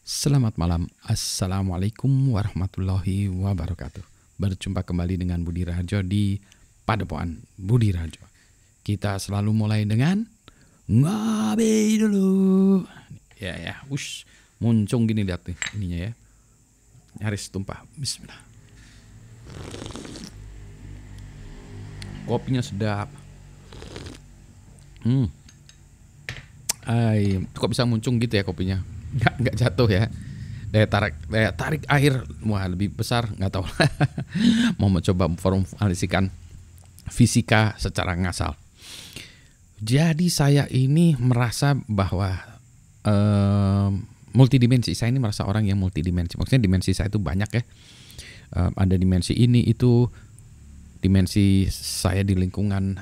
Selamat malam, Assalamualaikum warahmatullahi wabarakatuh. Berjumpa kembali dengan Budi Rajo di Padepokan Budi Rajo. Kita selalu mulai dengan ngopi dulu. Ya, muncung gini lihat nih ininya ya. Nyaris tumpah. Bismillah. Kopinya sedap. Kok bisa muncung gitu ya kopinya? Nggak jatuh ya. Daya tarik air wah lebih besar, nggak tahu. Mau mencoba memformulasikan fisika secara ngasal. Jadi saya ini merasa bahwa multidimensi. Saya ini merasa orang yang multidimensi. Maksudnya dimensi saya itu banyak ya. Ada dimensi ini itu, dimensi saya di lingkungan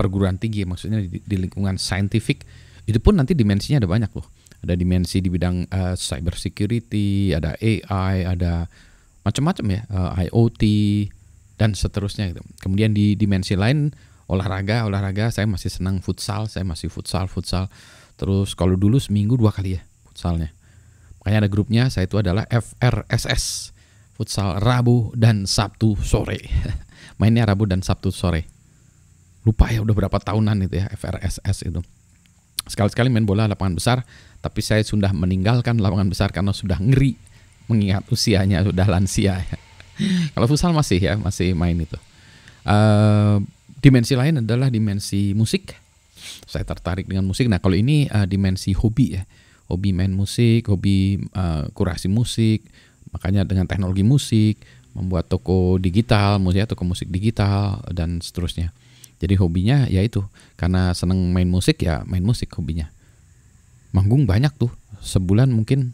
perguruan tinggi, maksudnya di lingkungan saintifik. Itu pun nanti dimensinya ada banyak loh. Ada dimensi di bidang cyber security, ada AI, ada macam-macam ya, IoT dan seterusnya gitu. Kemudian di dimensi lain olahraga, saya masih senang futsal, futsal. Terus kalau dulu seminggu 2 kali ya futsalnya. Makanya ada grupnya, saya itu adalah FRSS, futsal Rabu dan Sabtu sore. Mainnya Rabu dan Sabtu sore. Lupa ya udah berapa tahunan itu ya FRSS itu. Sekali-sekali main bola lapangan besar, tapi saya sudah meninggalkan lapangan besar karena sudah ngeri mengingat usianya sudah lansia ya. Kalau futsal masih main itu. Dimensi lain adalah dimensi musik. Saya tertarik dengan musik. Nah kalau ini dimensi hobi ya, hobi main musik, hobi kurasi musik. Makanya dengan teknologi musik, membuat toko digital, toko musik digital dan seterusnya. Jadi hobinya ya itu, karena seneng main musik ya main musik hobinya. Manggung banyak tuh, sebulan mungkin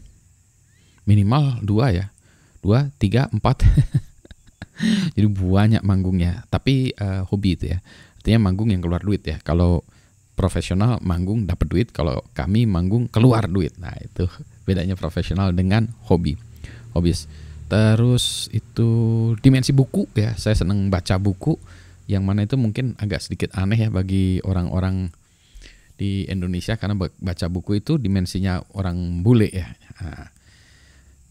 minimal 2 ya, 2, 3, 4. Jadi banyak manggungnya, tapi hobi itu ya. Artinya manggung yang keluar duit ya. Kalau profesional manggung dapat duit, kalau kami manggung keluar duit. Nah itu bedanya profesional dengan hobis. Terus itu dimensi buku ya, saya seneng baca buku. Yang mana itu mungkin agak sedikit aneh ya bagi orang-orang di Indonesia, karena baca buku itu dimensinya orang bule ya. Nah,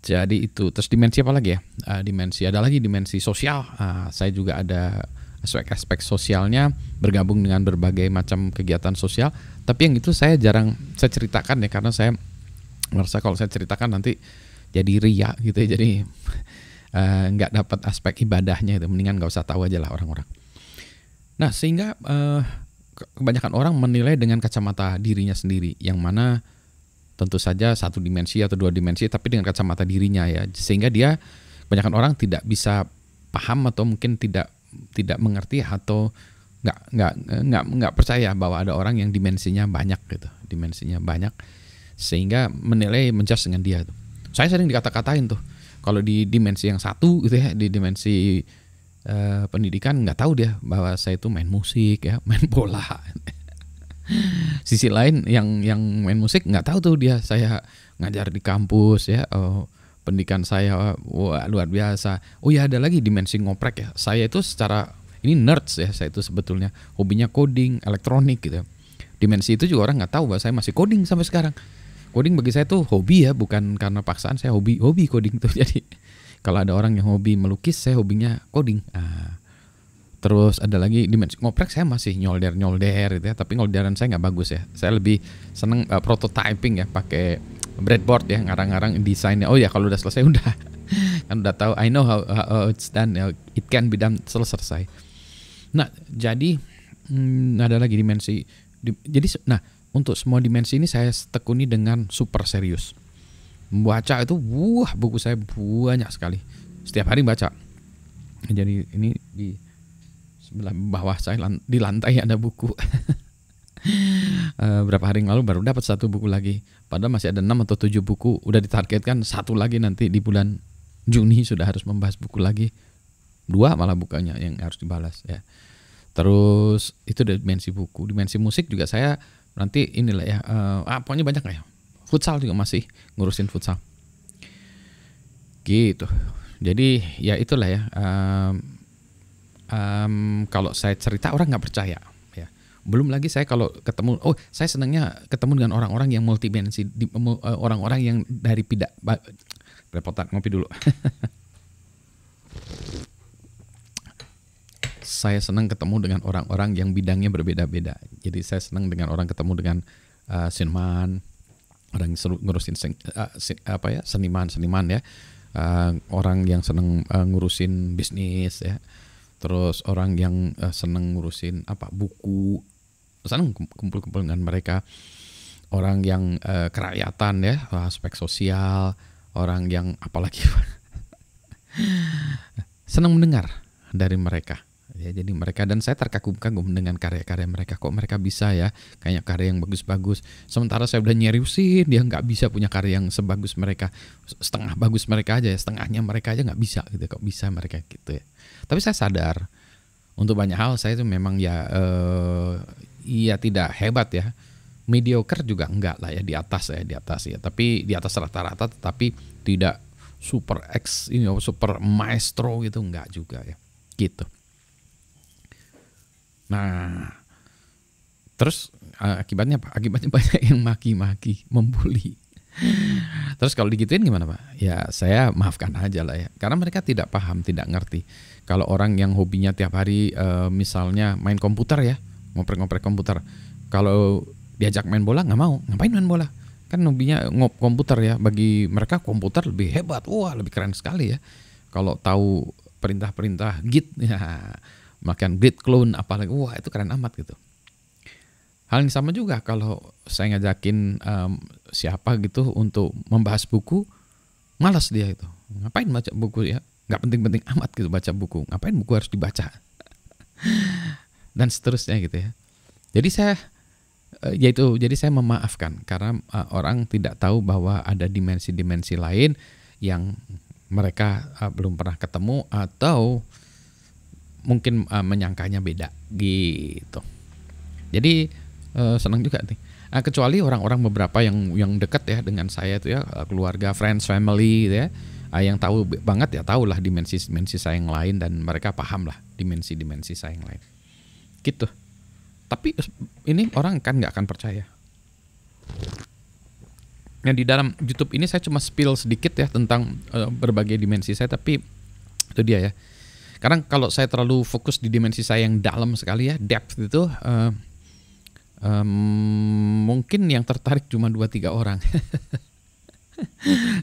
jadi itu. Terus dimensi apa lagi ya? Ada lagi dimensi sosial. Saya juga ada aspek-aspek sosialnya, bergabung dengan berbagai macam kegiatan sosial. Tapi yang itu saya jarang saya ceritakan ya, karena saya merasa kalau saya ceritakan nanti jadi ria gitu ya. Jadi nggak dapat aspek ibadahnya itu. Mendingan nggak usah tahu aja lah orang-orang. Nah sehingga kebanyakan orang menilai dengan kacamata dirinya sendiri, yang mana tentu saja 1 dimensi atau 2 dimensi, tapi dengan kacamata dirinya ya, sehingga dia kebanyakan orang tidak bisa paham atau mungkin tidak mengerti atau nggak percaya bahwa ada orang yang dimensinya banyak gitu, sehingga menilai menjudge dengan dia tuh. Saya sering dikata-katain tuh kalau di dimensi yang satu gitu ya, di dimensi pendidikan, nggak tahu dia bahwa saya itu main musik ya, main bola. Sisi lain yang main musik nggak tahu tuh dia, saya ngajar di kampus ya, pendidikan saya wah luar biasa. Oh ya ada lagi dimensi ngoprek ya, saya itu secara ini nerds ya, saya itu sebetulnya hobinya coding, elektronik gitu. Dimensi itu juga orang nggak tahu bahwa saya masih coding sampai sekarang. Coding bagi saya tuh hobi ya, bukan karena paksaan, saya hobi coding tuh. Jadi kalau ada orang yang hobi melukis, saya hobinya coding. Terus ada lagi dimensi ngoprek, saya masih nyolder gitu ya, tapi ngolderan saya nggak bagus ya. Saya lebih seneng prototyping ya, pakai breadboard ya, ngarang-ngarang desainnya. Oh ya kalau udah selesai udah kan udah tahu, I know how it's done, it can be done, selesai. Nah jadi ada lagi dimensi. Nah untuk semua dimensi ini saya tekuni dengan super serius. Membaca itu, buku saya banyak sekali. Setiap hari baca. Jadi ini di sebelah bawah saya di lantai ada buku. Berapa hari yang lalu baru dapat 1 buku lagi. Padahal masih ada 6 atau 7 buku. Udah ditargetkan 1 lagi nanti di bulan Juni sudah harus membahas buku lagi. 2 malah bukannya yang harus dibalas ya. Terus itu dimensi buku. Dimensi musik juga saya nanti inilah ya. Pokoknya banyak lah ya. Futsal juga masih ngurusin futsal gitu. Jadi ya itulah ya, kalau saya cerita orang nggak percaya ya. Belum lagi saya kalau ketemu, saya senangnya ketemu dengan orang-orang yang multidimensi, orang-orang yang dari repotan ngopi dulu. Saya senang ketemu dengan orang-orang yang bidangnya berbeda-beda. Jadi saya senang dengan orang ketemu dengan seniman, orang yang ngurusin seniman ya, orang yang senang ngurusin bisnis ya, terus orang yang senang ngurusin buku, senang kumpul-kumpul dengan mereka, orang yang kerakyatan ya, aspek sosial, orang yang apalagi senang mendengar dari mereka. Ya, jadi mereka, dan saya terkagum-kagum dengan karya-karya mereka. Kok mereka bisa ya, kayak karya yang bagus-bagus. Sementara saya udah nyeriusin, dia nggak bisa punya karya yang sebagus mereka. Setengah bagus mereka aja ya, setengahnya mereka aja nggak bisa gitu. Kok bisa mereka gitu ya. Tapi saya sadar, untuk banyak hal saya itu memang ya tidak hebat ya. Mediocre juga enggak lah ya, di atas ya. Tapi di atas rata-rata, tetapi tidak super super maestro gitu, enggak juga ya. Gitu. Nah, terus akibatnya apa? Akibatnya banyak yang maki-maki, membuli. Terus kalau digituin gimana Pak? Ya saya maafkan aja lah ya. Karena mereka tidak paham, tidak ngerti. Kalau orang yang hobinya tiap hari misalnya main komputer ya, ngoprek-ngoprek komputer. Kalau diajak main bola nggak mau, ngapain main bola? Kan hobinya komputer ya. Bagi mereka komputer lebih hebat, wah lebih keren sekali ya. Kalau tahu perintah-perintah Git ya, makan grid clone apalagi, wah itu keren amat gitu. Hal yang sama juga kalau saya ngajakin siapa gitu untuk membahas buku, malas dia itu. Ngapain baca buku ya? Nggak penting-penting amat gitu baca buku. Ngapain buku harus dibaca? Dan seterusnya gitu ya. Jadi saya memaafkan karena orang tidak tahu bahwa ada dimensi-dimensi lain yang mereka belum pernah ketemu atau mungkin menyangkanya beda gitu. Jadi senang juga nih. Kecuali orang-orang beberapa yang dekat ya dengan saya itu ya, keluarga, friends, family gitu ya, yang tahu banget ya, tahulah dimensi-dimensi saya yang lain, dan mereka paham lah dimensi-dimensi saya yang lain. Gitu. Tapi ini orang kan nggak akan percaya. Nah, di dalam YouTube ini saya cuma spill sedikit ya tentang berbagai dimensi saya, tapi itu dia ya. Karena kalau saya terlalu fokus di dimensi saya yang dalam sekali ya, depth itu, mungkin yang tertarik cuma 2-3 orang.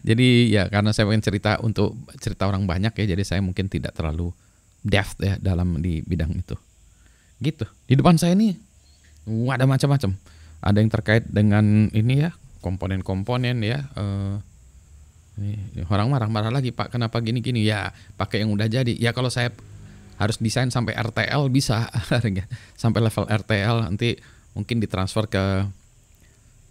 Jadi ya karena saya pengen cerita orang banyak ya, jadi saya mungkin tidak terlalu depth ya di bidang itu. Gitu. Di depan saya ini ada macam-macam. Ada yang terkait dengan ini ya, komponen-komponen ya. Ini orang marah-marah lagi, Pak, kenapa gini-gini? Ya pakai yang udah jadi. Ya kalau saya harus desain sampai RTL bisa, sampai level RTL, nanti mungkin ditransfer ke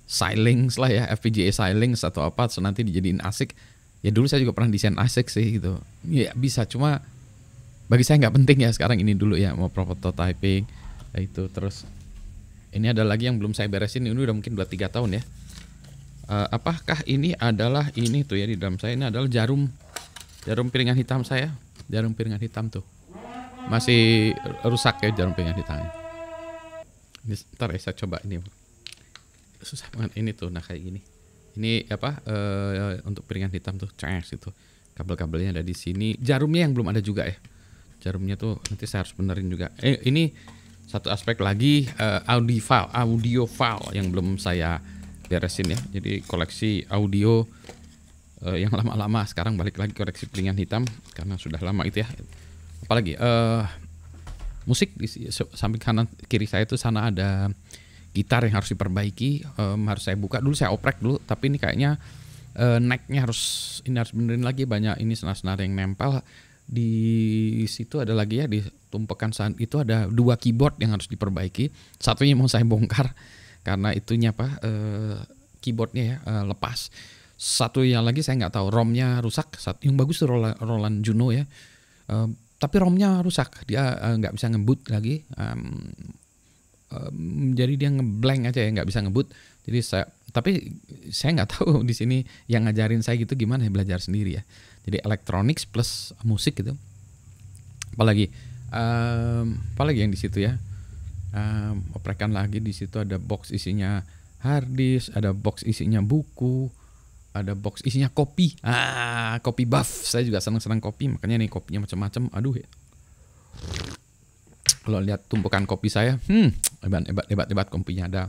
Xilinx lah ya, FPGA Xilinx atau apa, so nanti dijadiin ASIC. Ya dulu saya juga pernah desain ASIC sih gitu. Ya bisa, cuma bagi saya nggak penting ya sekarang ini dulu ya, mau prototyping itu. Terus ini ada lagi yang belum saya beresin, ini udah mungkin 2-3 tahun ya. Apakah ini adalah ini tuh ya, di dalam saya ini adalah jarum piringan hitam saya, jarum piringan hitam tuh masih rusak ya, jarum piringan hitamnya. Ini ntar ya saya coba, ini susah banget ini tuh. Nah kayak gini, ini untuk piringan hitam tuh, itu kabel-kabelnya ada di sini, jarumnya yang belum ada juga ya, jarumnya tuh nanti saya harus benerin juga. Ini satu aspek lagi, audio file yang belum saya beresin ya. Jadi koleksi audio yang lama-lama sekarang balik lagi koleksi piringan hitam karena sudah lama itu ya. Apalagi musik di samping kanan kiri saya itu, sana ada gitar yang harus diperbaiki, harus saya buka dulu, saya oprek dulu, tapi ini kayaknya necknya harus benerin lagi, banyak ini senar-senar yang nempel. Di situ ada lagi ya, di tumpukan itu ada 2 keyboard yang harus diperbaiki. Satunya mau saya bongkar karena itunya keyboardnya ya lepas. Satu yang lagi saya nggak tahu, ROM-nya rusak. Yang bagus tuh Roland Juno ya, tapi ROM-nya rusak, dia nggak bisa nge-boot lagi. Jadi dia ngeblank aja ya, nggak bisa nge-boot. Jadi tapi saya nggak tahu di sini yang ngajarin saya gitu gimana ya, belajar sendiri ya. Jadi electronics plus musik gitu. Apalagi yang di situ ya. Oprekan lagi di situ ada box isinya hard disk, ada box isinya buku, ada box isinya kopi. Kopi buff. Saya juga senang kopi, makanya nih kopinya macam-macam. Aduh ya. Kalau lihat tumpukan kopi saya, hebat kopinya. Ada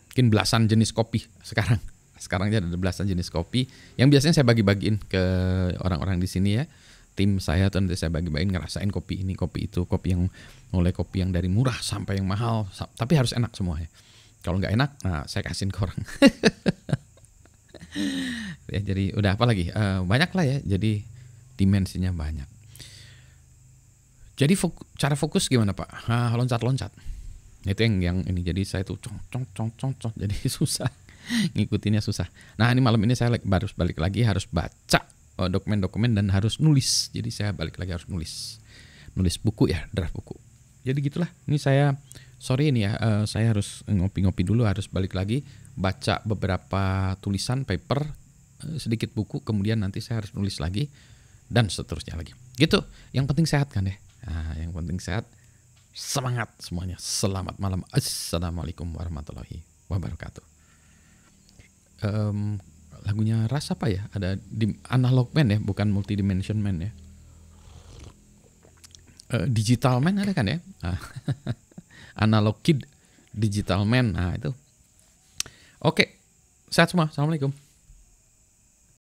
mungkin belasan jenis kopi sekarang. Sekarang aja ada belasan jenis kopi yang biasanya saya bagi-bagiin ke orang-orang di sini ya. Tim saya tuh nanti saya bagi-bagiin, ngerasain kopi ini, kopi itu, kopi yang mulai kopi yang dari murah sampai yang mahal, tapi harus enak semua ya. Kalau nggak enak, nah saya kasihin ke orang. Ya, jadi udah apa lagi? Banyak lah ya. Jadi dimensinya banyak. Jadi cara fokus gimana Pak? Loncat-loncat. Itu yang ini. Jadi saya tuh cong. Jadi susah. Ngikutinnya susah. Nah ini malam ini saya baru balik lagi harus baca dokumen-dokumen dan harus nulis. Jadi saya balik lagi harus nulis buku ya, draft buku. Jadi gitulah. Ini saya sorry ini ya, saya harus ngopi-ngopi dulu, harus balik lagi baca beberapa tulisan paper, sedikit buku, kemudian nanti saya harus nulis lagi dan seterusnya lagi. Gitu. Yang penting sehat kan ya. Nah, yang penting sehat. Semangat semuanya. Selamat malam. Assalamualaikum warahmatullahi wabarakatuh. Lagunya Ras apa ya? Ada di Analog Man ya, bukan Multidimension Man ya. Digital Man ada kan ya? Analog Kid, Digital Man. Nah itu. Oke, sehat semua. Assalamualaikum.